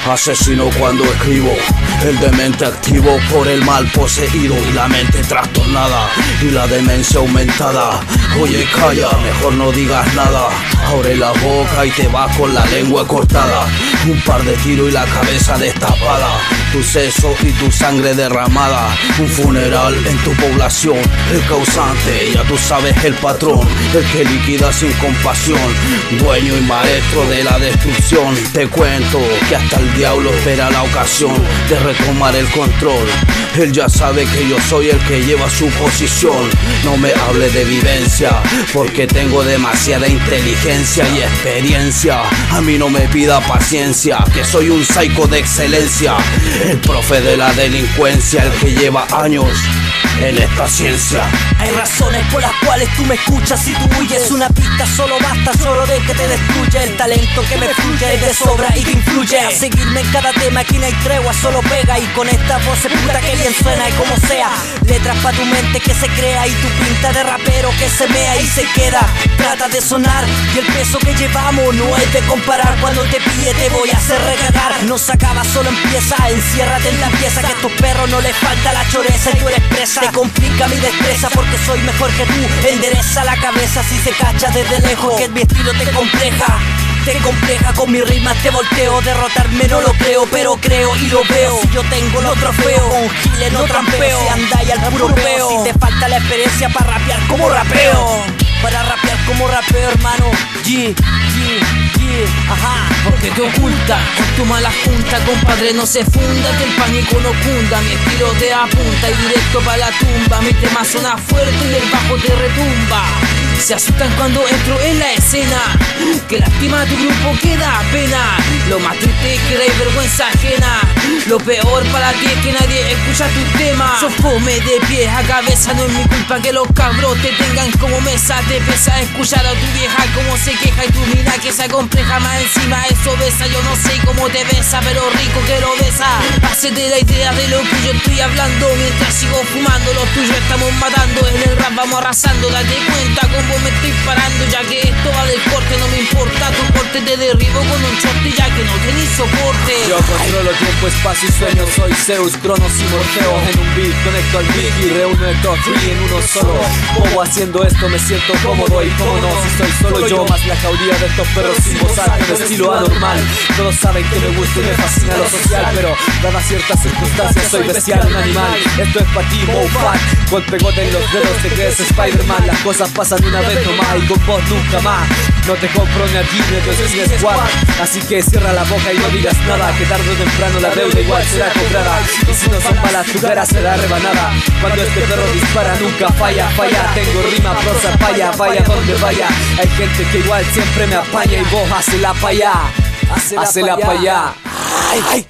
Asesino cuando escribo, el demente activo por el mal poseído y la mente trastornada y la demencia aumentada. Oye, calla, mejor no digas nada. Abre la boca y te vas con la lengua cortada. Un par de tiros y la cabeza destapada. Tu seso y tu sangre derramada. Un funeral en tu población. El causante, ya tú sabes, el patrón, el que liquida sin compasión, dueño y maestro de la destrucción. Te cuento que hasta el diablo espera la ocasión de retomar el control. Él ya sabe que yo soy el que lleva su posición. No me hable de vivencia, porque tengo demasiada inteligencia y experiencia. A mí no me pida paciencia, que soy un psycho de excelencia, el profe de la delincuencia, el que lleva años en esta ciencia. Hay razones por las cuales tú me escuchas y tú huyes. Una pista solo basta, solo de que te destruye. El talento que me fluye es de sobra y te influye a seguirme en cada tema, aquí no hay tregua, solo pega. Y con esta voz puta que bien suena y como sea, letras pa' tu mente que se crea y tu pinta de rapero que se mea y se queda. Trata de sonar y el peso que llevamos no es de comparar. Cuando te pille te voy a hacer recagar. No se acaba, solo empieza, enciérrate en la pieza, que a estos perros no les falta la choreza y tú eres presa. Te complica mi destreza porque soy mejor que tú. Endereza la cabeza si se cacha desde lejos, que mi estilo te compleja. Te compleja, con mis rimas te volteo. Derrotarme no lo creo, pero creo y lo veo. Si yo tengo los trofeos, con giles no trampeo. Si andáis al puro peo, si te falta la experiencia para rapear como rapeo. Para rapear como rapeo, hermano. Ajá. Porque te oculta con tu mala junta, compadre, no se funda, que el pánico no cunda. Mi estilo te apunta y directo para la tumba. Mi tema suena fuerte y el bajo te retumba. Se asustan cuando entro en la escena, que lastima a tu grupo, que da pena. Lo más triste es que dais vergüenza ajena. Lo peor para ti es que nadie escucha tu tema. Sos fome de pies a cabeza, no es mi culpa que los cabros te tengan como mesa. Te pesa escuchar a tu vieja como se queja y tu mina que se compleja más encima eso besa. Yo no sé cómo te besa, pero rico que lo besa. Hacete la idea de lo que yo estoy hablando. Mientras sigo fumando, los tuyos estamos matando. En el rap vamos arrasando, date cuenta cómo me estoy parando. Ya que esto va del corte, no me importa tu corte. Te derribo con un shorty ya que no tenés soporte. Yo controlo tiempo, espacio y sueño. Soy Zeus, Cronos y Morfeo. En un beat conecto al beat y reúno el top 3 en uno solo. Como haciendo esto me siento cómodo y cómo no, si soy solo yo, más la jauría de estos perros sin bozar, con estilo anormal. Todos saben que me gusta y me fascina lo social, pero dadas ciertas circunstancias soy bestial, un animal. Esto es pa' ti, Mofac. Con pegote en los dedos te crees Spider-Man. Las cosas pasan una vez nomás y con vos nunca más. No te compro ni a ti ni a tu Cine Squad. Así que cierra la boca y no digas nada, que tarde o temprano la deuda igual será cobrada. Y si no son balas tu cara será rebanada. Cuando este perro dispara nunca falla, falla. Tengo rima, prosa, paya, vaya donde vaya. Hay gente que igual siempre me apaña y vos hacela pa' allá, hacela pa' allá. Ay, ay.